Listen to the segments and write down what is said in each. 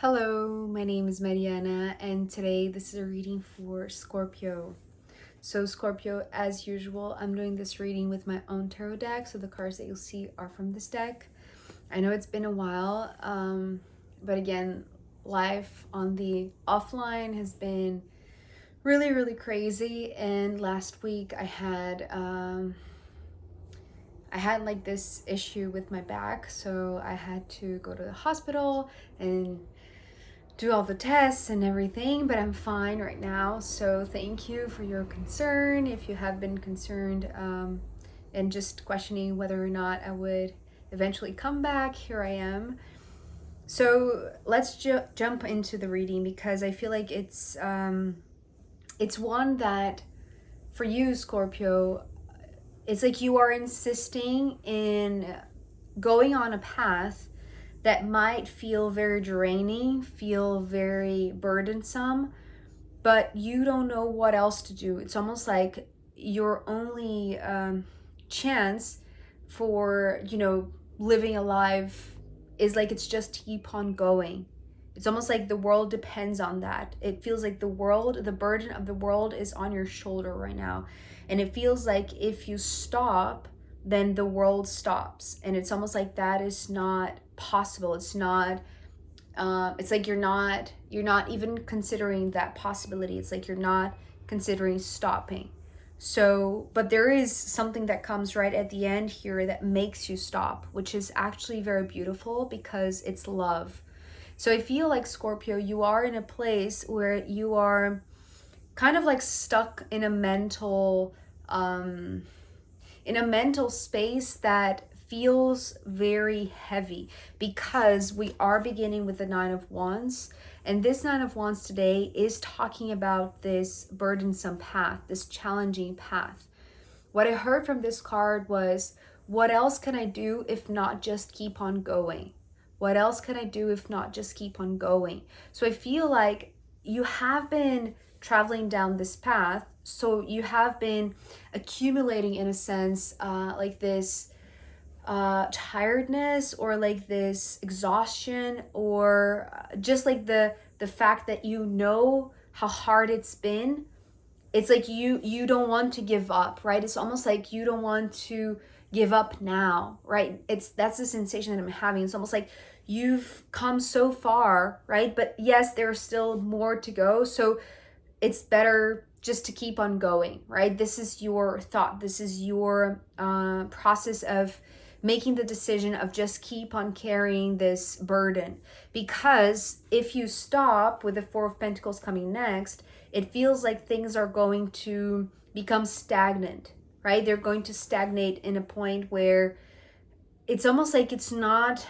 Hello, my name is Mariana, and today this is a reading for Scorpio. So, Scorpio, as usual, I'm doing this reading with my own tarot deck, so the cards that you'll see are from this deck. I know it's been a while, but again, life on the offline has been really crazy, and last week I had like this issue with my back, so I had to go to the hospital and do all the tests and everything, but I'm fine right now. So thank you for your concern. If you have been concerned and just questioning whether or not I would eventually come back, here I am. So let's jump into the reading because I feel like it's one that for you, Scorpio, it's like you are insisting in going on a path that might feel very draining, feel very burdensome, but you don't know what else to do. It's almost like your only chance for, living a life is like it's just keep on going. It's almost like the world depends on that. It feels like the burden of the world is on your shoulder right now. And it feels like if you stop, then the world stops. And it's almost like that is not possible. It's not it's like you're not even considering that possibility. It's like you're not considering stopping. So, but there is something that comes right at the end here that makes you stop, which is actually very beautiful because it's love. So I feel like, Scorpio, you are in a place where you are kind of like stuck in a mental space that feels very heavy because we are beginning with the Nine of Wands, and this Nine of Wands today is talking about this burdensome path, this challenging path. What I heard from this card was, what else can I do if not just keep on going? What else can I do if not just keep on going? So I feel like you have been traveling down this path. So you have been accumulating, in a sense, like this tiredness or like this exhaustion, or just like the fact that you know how hard it's been. It's like you don't want to give up, right? It's almost like you don't want to give up now, right? That's the sensation that I'm having. It's almost like you've come so far, right? But yes, there's still more to go. So it's better just to keep on going, right? This is your thought. This is your process of making the decision of just keep on carrying this burden. Because if you stop with the Four of Pentacles coming next, it feels like things are going to become stagnant, right? They're going to stagnate in a point where it's almost like it's not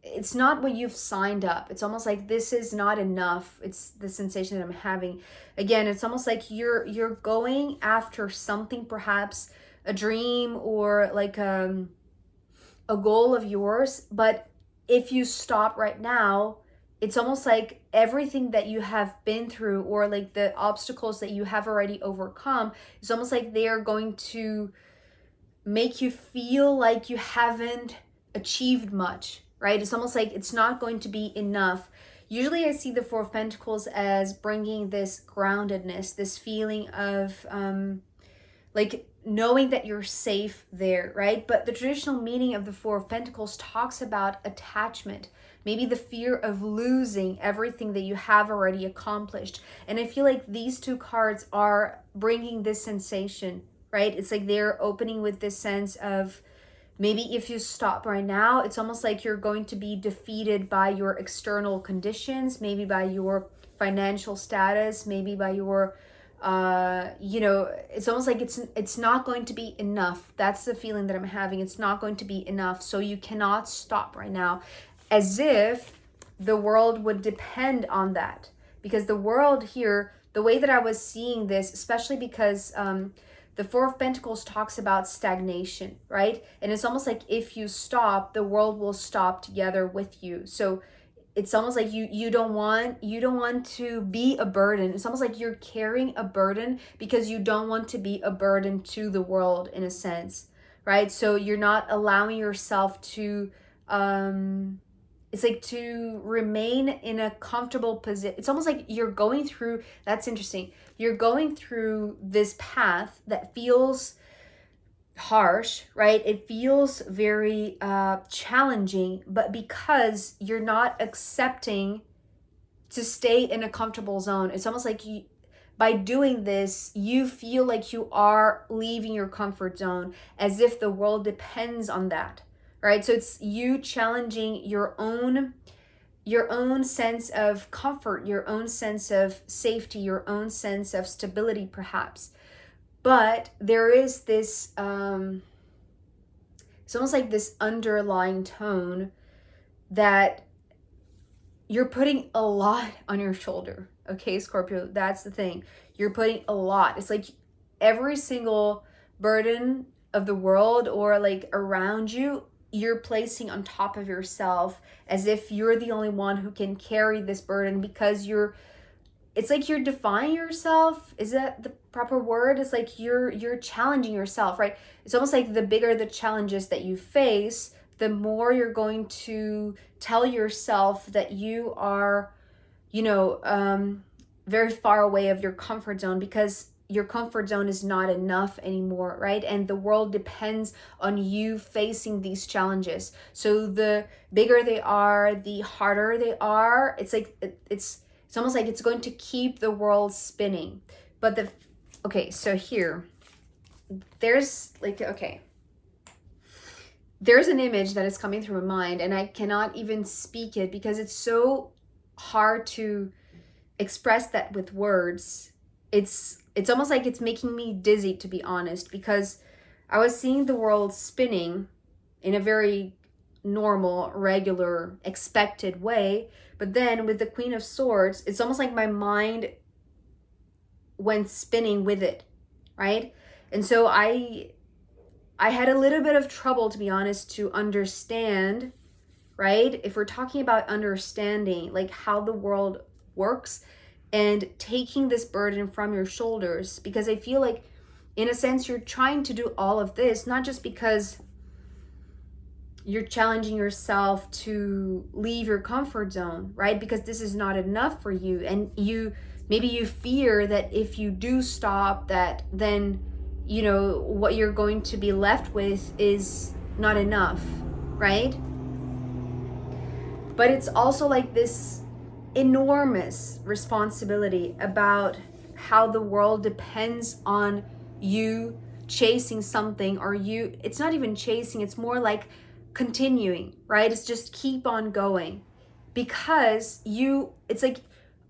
what you've signed up. It's almost like this is not enough. It's the sensation that I'm having. Again, it's almost like you're going after something, perhaps a dream or like a goal of yours, but if you stop right now, it's almost like everything that you have been through or like the obstacles that you have already overcome, it's almost like they are going to make you feel like you haven't achieved much, right? It's almost like it's not going to be enough. Usually I see the Four of Pentacles as bringing this groundedness, this feeling of like knowing that you're safe there, right? But the traditional meaning of the Four of Pentacles talks about attachment, maybe the fear of losing everything that you have already accomplished. And I feel like these two cards are bringing this sensation, right? It's like they're opening with this sense of, maybe if you stop right now, it's almost like you're going to be defeated by your external conditions, maybe by your financial status, maybe by your it's almost like it's not going to be enough. That's the feeling that I'm having. It's not going to be enough. So you cannot stop right now, as if the world would depend on that. Because the world here, the way that I was seeing this, especially because the Four of Pentacles talks about stagnation, right? And it's almost like if you stop, the world will stop together with you. So it's almost like you don't want to be a burden. It's almost like you're carrying a burden because you don't want to be a burden to the world, in a sense, right? So you're not allowing yourself to it's like to remain in a comfortable position. It's almost like you're going through, that's interesting. You're going through this path that feels harsh, right? It feels very challenging, but because you're not accepting to stay in a comfortable zone, it's almost like you, by doing this, you feel like you are leaving your comfort zone as if the world depends on that, right? So it's you challenging your own sense of comfort, your own sense of safety, your own sense of stability, perhaps. But there is this it's almost like this underlying tone that you're putting a lot on your shoulder. Okay, Scorpio, that's the thing. You're putting a lot. It's like every single burden of the world or like around you, you're placing on top of yourself as if you're the only one who can carry this burden, because it's like you're defying yourself. Is that the proper word? It's like you're challenging yourself, right? It's almost like the bigger the challenges that you face, the more you're going to tell yourself that you are, very far away of your comfort zone, because your comfort zone is not enough anymore, right? And the world depends on you facing these challenges. So the bigger they are, the harder they are. It's like it's almost like it's going to keep the world spinning. But so here, there's there's an image that is coming through my mind, and I cannot even speak it because it's so hard to express that with words. It's almost like it's making me dizzy, to be honest, because I was seeing the world spinning in a very normal, regular, expected way. But then with the Queen of Swords, it's almost like my mind went spinning with it, right? And so I had a little bit of trouble, to be honest, to understand, right? If we're talking about understanding, like how the world works and taking this burden from your shoulders, because I feel like, in a sense, you're trying to do all of this, not just because you're challenging yourself to leave your comfort zone, right? Because this is not enough for you. And maybe you fear that if you do stop, that then, what you're going to be left with is not enough, right? But it's also like this enormous responsibility about how the world depends on you chasing something, or it's not even chasing, it's more like continuing, right? It's just keep on going, because it's like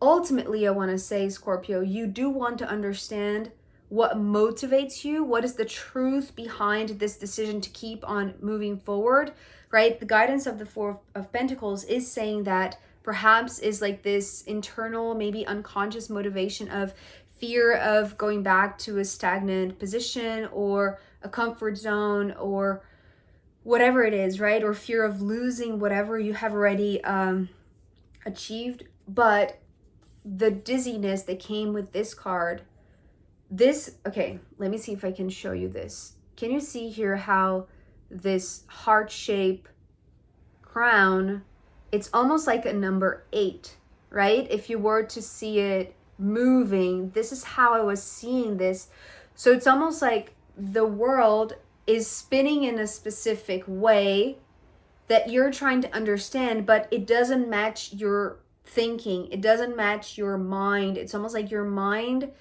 ultimately, I want to say, Scorpio, you do want to understand what motivates you, what is the truth behind this decision to keep on moving forward, right? The guidance of the Four of Pentacles is saying that perhaps is like this internal, maybe unconscious motivation of fear of going back to a stagnant position or a comfort zone or whatever it is, right? Or fear of losing whatever you have already achieved. But the dizziness that came with this card, okay, let me see if I can show you this. Can you see here how this heart-shaped crown, it's almost like a number 8, right? If you were to see it moving, this is how I was seeing this. So it's almost like the world is spinning in a specific way that you're trying to understand, but it doesn't match your thinking. It doesn't match your mind. It's almost like your mind,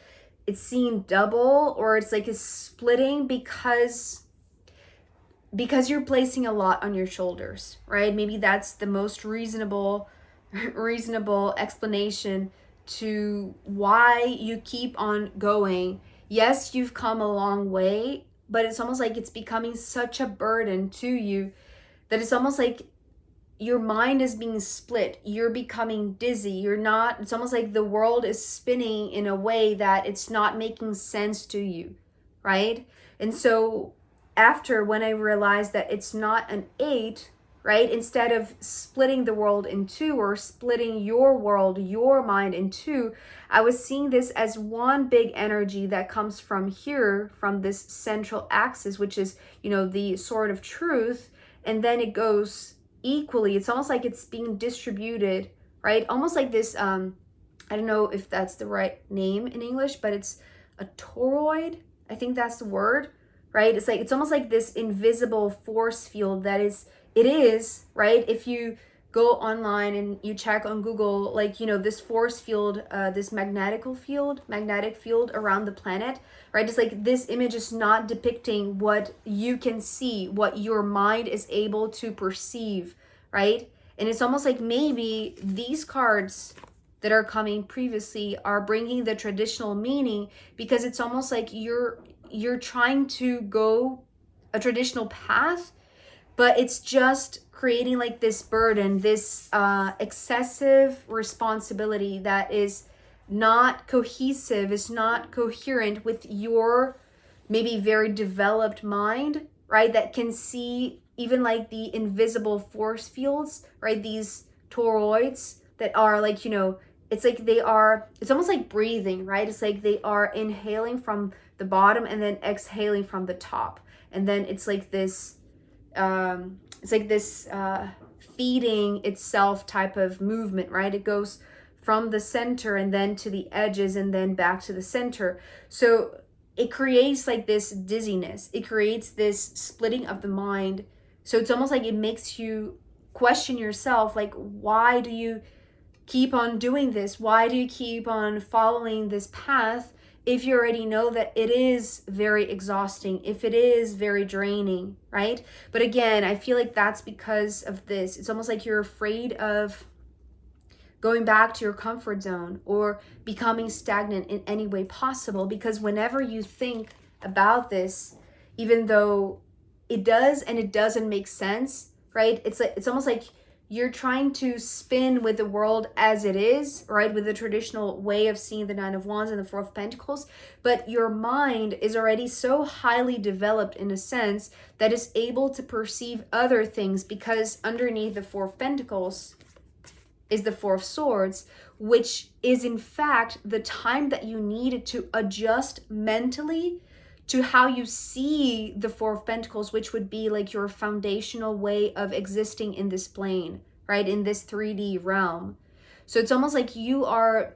it's seeing double, or it's like it's splitting because you're placing a lot on your shoulders, right? Maybe that's the most reasonable explanation to why you keep on going. Yes, you've come a long way, but it's almost like it's becoming such a burden to you that it's almost like your mind is being split. You're becoming dizzy. It's almost like the world is spinning in a way that it's not making sense to you, right? And so when I realized that it's not an 8, right? Instead of splitting the world in two, or splitting your world, your mind in two, I was seeing this as one big energy that comes from here, from this central axis, which is, the sword of truth. And then it goes equally. It's almost like it's being distributed, right? Almost like this, I don't know if that's the right name in English, but it's a toroid. I think that's the word, right? It's like, it's almost like this invisible force field that is, it is, right? If you go online and you check on Google, like, you know, this force field, this magnetic field around the planet, right? It's like this image is not depicting what you can see, what your mind is able to perceive, right? And it's almost like maybe these cards that are coming previously are bringing the traditional meaning, because it's almost like you're trying to go a traditional path, but it's just creating like this burden, this excessive responsibility that is not cohesive, is not coherent with your maybe very developed mind, right? That can see even like the invisible force fields, right? These toroids that are like, you know, it's like they are, it's almost like breathing, right? It's like they are inhaling from the bottom and then exhaling from the top. And then it's like this, feeding itself type of movement, right? It goes from the center and then to the edges and then back to the center. So it creates like this dizziness. It creates this splitting of the mind. So it's almost like it makes you question yourself, like, why do you keep on doing this? Why do you keep on following this path if you already know that it is very exhausting, if it is very draining, right? But again, I feel like that's because of this. It's almost like you're afraid of going back to your comfort zone or becoming stagnant in any way possible, because whenever you think about this, even though it does and it doesn't make sense, right? It's almost like you're trying to spin with the world as it is, right? With the traditional way of seeing the Nine of Wands and the Four of Pentacles. But your mind is already so highly developed in a sense that is able to perceive other things, because underneath the Four of Pentacles is the Four of Swords, which is in fact the time that you needed to adjust mentally to how you see the Four of Pentacles, which would be like your foundational way of existing in this plane, right? In this 3D realm. So it's almost like you are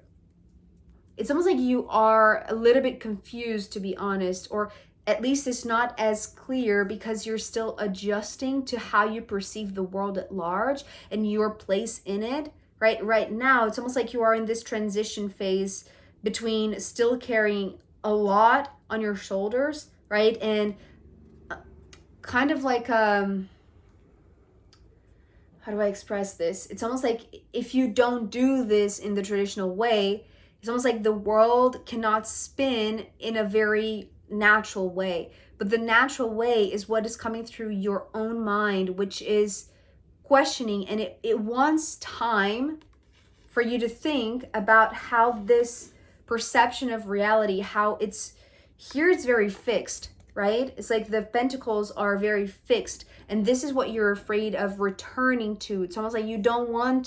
a little bit confused, to be honest, or at least it's not as clear because you're still adjusting to how you perceive the world at large and your place in it, right? Right now, it's almost like you are in this transition phase between still carrying a lot on your shoulders, right? And kind of like, how do I express this? It's almost like if you don't do this in the traditional way, it's almost like the world cannot spin in a very natural way. But the natural way is what is coming through your own mind, which is questioning, and it wants time for you to think about how this perception of reality, how it's here, it's very fixed, right? It's like the pentacles are very fixed, and this is what you're afraid of returning to. It's almost like you don't want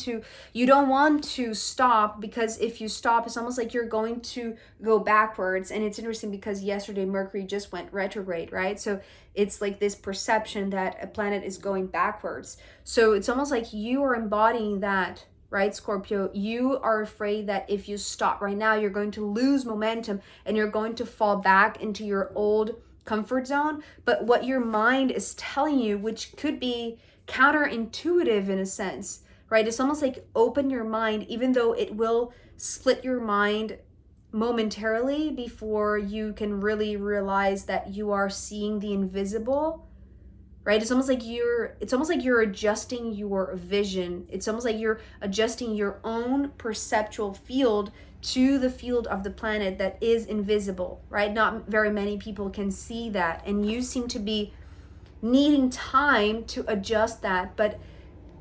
to stop, because if you stop, it's almost like you're going to go backwards. And it's interesting because yesterday Mercury just went retrograde, right? So it's like this perception that a planet is going backwards. So it's almost like you are embodying that, right, Scorpio? You are afraid that if you stop right now, you're going to lose momentum and you're going to fall back into your old comfort zone. But what your mind is telling you, which could be counterintuitive in a sense, right? It's almost like open your mind, even though it will split your mind momentarily before you can really realize that you are seeing the invisible, right? It's almost like you're adjusting your vision. It's almost like you're adjusting your own perceptual field to the field of the planet that is invisible, right? Not very many people can see that, and you seem to be needing time to adjust that. But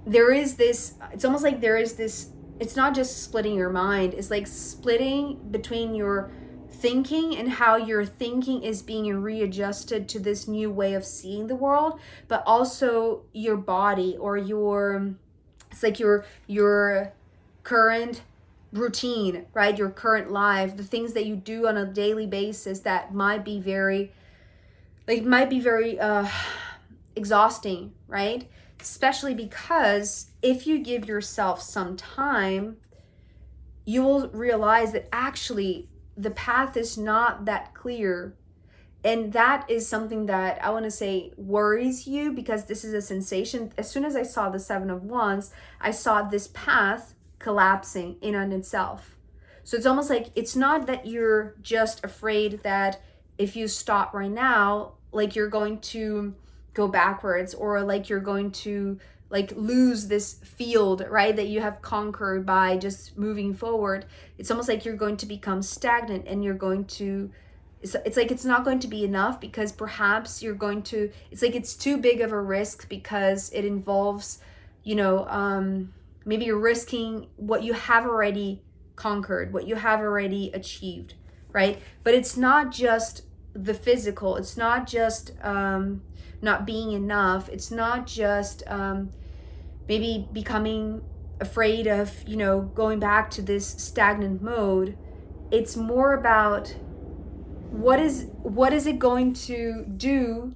there is this, it's almost like there is this, it's not just splitting your mind, it's like splitting between your thinking and how your thinking is being readjusted to this new way of seeing the world, but also your body, or it's like your current routine, right? Your current life, the things that you do on a daily basis that might be very exhausting, right? especially because if you give yourself some time, you will realize that actually the path is not that clear. And that is something that I want to say worries you, because this is a sensation. As soon as I saw the Seven of Wands, I saw this path collapsing in on itself. So it's almost like it's not that you're just afraid that if you stop right now, like you're going to go backwards, or like you're going to like lose this field, right, that you have conquered by just moving forward. It's almost like you're going to become stagnant, and you're going to, it's like it's not going to be enough, because perhaps you're going to, it's like it's too big of a risk, because it involves, you know, maybe you're risking what you have already conquered, what you have already achieved, right? But it's not just the physical, it's not just not being enough, it's not just maybe becoming afraid of, you know, going back to this stagnant mode. It's more about what is it going to do,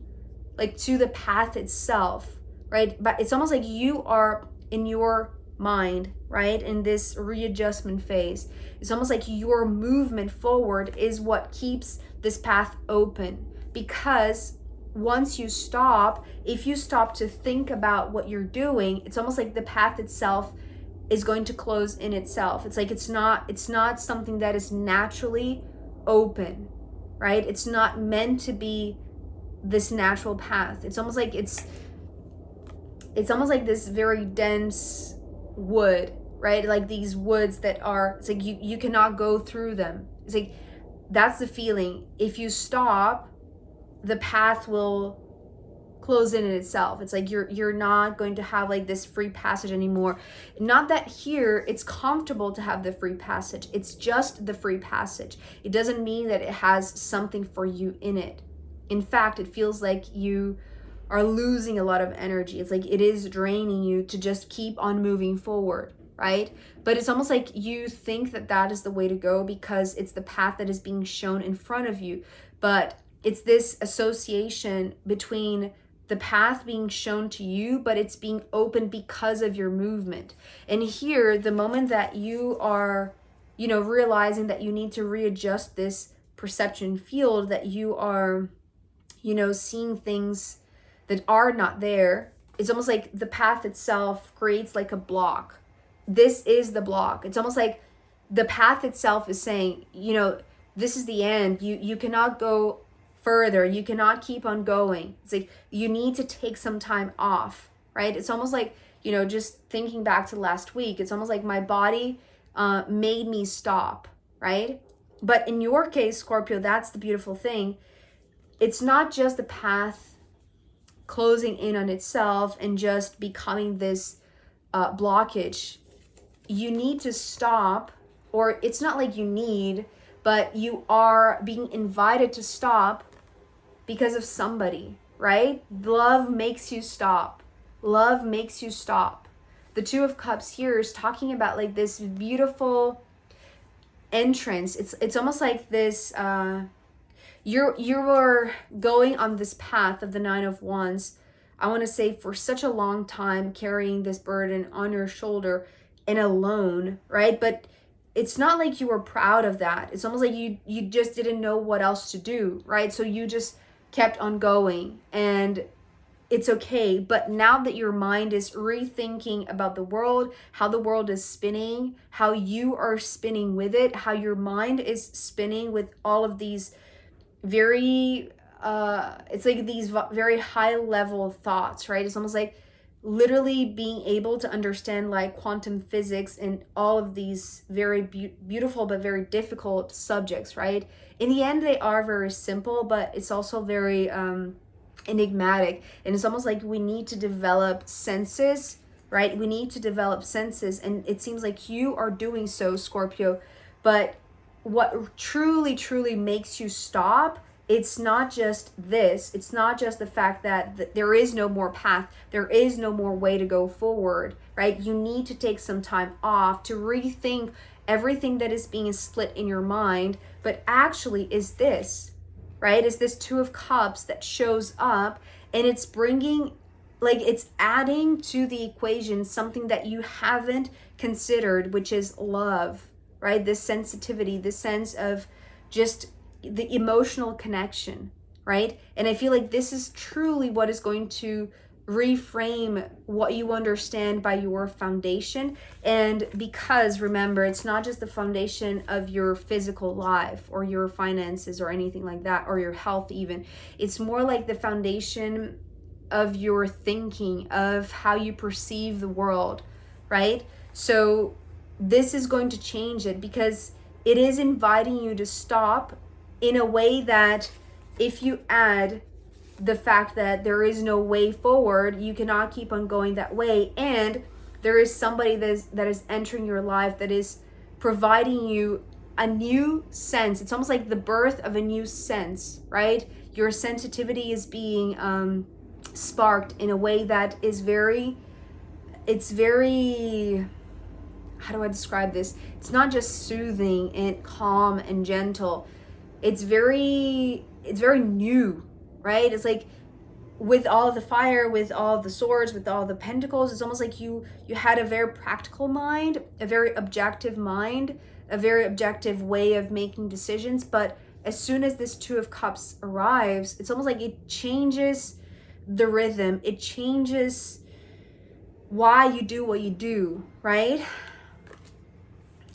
like, to the path itself, right? But it's almost like you are in your mind, right, in this readjustment phase. It's almost like your movement forward is what keeps this path open, because once you stop, if you stop to think about what you're doing, it's almost like the path itself is going to close in itself. It's like it's not something that is naturally open, right? It's not meant to be this natural path. It's almost like it's almost like this very dense wood, right? Like these woods that are, it's like you cannot go through them. It's like that's the feeling. If you stop, the path will close in itself. It's like you're not going to have like this free passage anymore. Not that here it's comfortable to have the free passage. It's just the free passage. It doesn't mean that it has something for you in it. In fact, it feels like you are losing a lot of energy. It's like it is draining you to just keep on moving forward, right? But it's almost like you think that that is the way to go because it's the path that is being shown in front of you. But it's this association between the path being shown to you, but it's being open because of your movement. And here, the moment that you are, you know, realizing that you need to readjust this perception field, that you are, you know, seeing things that are not there, it's almost like the path itself creates like a block. This is the block. It's almost like the path itself is saying, you know, this is the end. You cannot go further. You cannot keep on going. It's like you need to take some time off, right? It's almost like, you know, just thinking back to last week, it's almost like my body made me stop, right? But in your case, Scorpio, that's the beautiful thing. It's not just the path closing in on itself and just becoming this blockage. You need to stop, or it's not like you need, but you are being invited to stop because of somebody, right? Love makes you stop. Love makes you stop. The Two of Cups here is talking about like this beautiful entrance. It's almost like this, you're going on this path of the Nine of Wands, I want to say, for such a long time, carrying this burden on your shoulder and alone, right? But it's not like you were proud of that. It's almost like you just didn't know what else to do, right? So you just kept on going, and it's okay. But now that your mind is rethinking about the world, how the world is spinning, how you are spinning with it, how your mind is spinning with all of these very it's like these very high level thoughts, right? It's almost like literally being able to understand like quantum physics and all of these very beautiful but very difficult subjects, right? In the end, they are very simple, but it's also very enigmatic. And it's almost like we need to develop senses, right? We need to develop senses, and it seems like you are doing so, Scorpio. But what truly makes you stop, it's not just this. It's not just the fact that there is no more path. There is no more way to go forward, right? You need to take some time off to rethink everything that is being split in your mind. But actually is this, right? Is this Two of Cups that shows up, and it's bringing like it's adding to the equation something that you haven't considered, which is love, right? This sensitivity, this sense of just the emotional connection, right? And I feel like this is truly what is going to reframe what you understand by your foundation. And because remember, it's not just the foundation of your physical life or your finances or anything like that, or your health even. It's more like the foundation of your thinking, of how you perceive the world, right? So this is going to change it, because it is inviting you to stop in a way that if you add the fact that there is no way forward, you cannot keep on going that way, and there is somebody that is entering your life that is providing you a new sense. It's almost like the birth of a new sense, right? Your sensitivity is being sparked in a way that is very, it's very, how do I describe this? It's not just soothing and calm and gentle. It's very new, right? It's like with all of the fire, with all of the swords, with all the pentacles, it's almost like you had a very practical mind, a very objective mind, a very objective way of making decisions. But as soon as this Two of Cups arrives, it's almost like it changes the rhythm. It changes why you do what you do, right?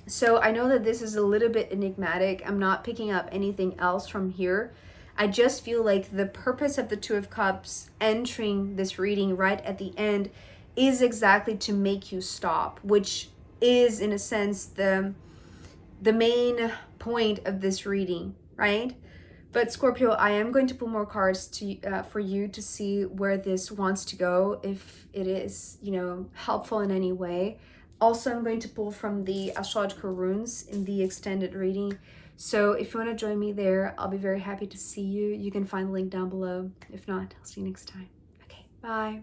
So I know that this is a little bit enigmatic. I'm not picking up anything else from here. I just feel like the purpose of the Two of Cups entering this reading right at the end is exactly to make you stop, which is in a sense the main point of this reading, right? But Scorpio, I am going to pull more cards to for you to see where this wants to go, if it is, helpful in any way. Also, I'm going to pull from the astrological runes in the extended reading. So if you want to join me there, I'll be very happy to see you. You can find the link down below. If not, I'll see you next time. Okay, bye.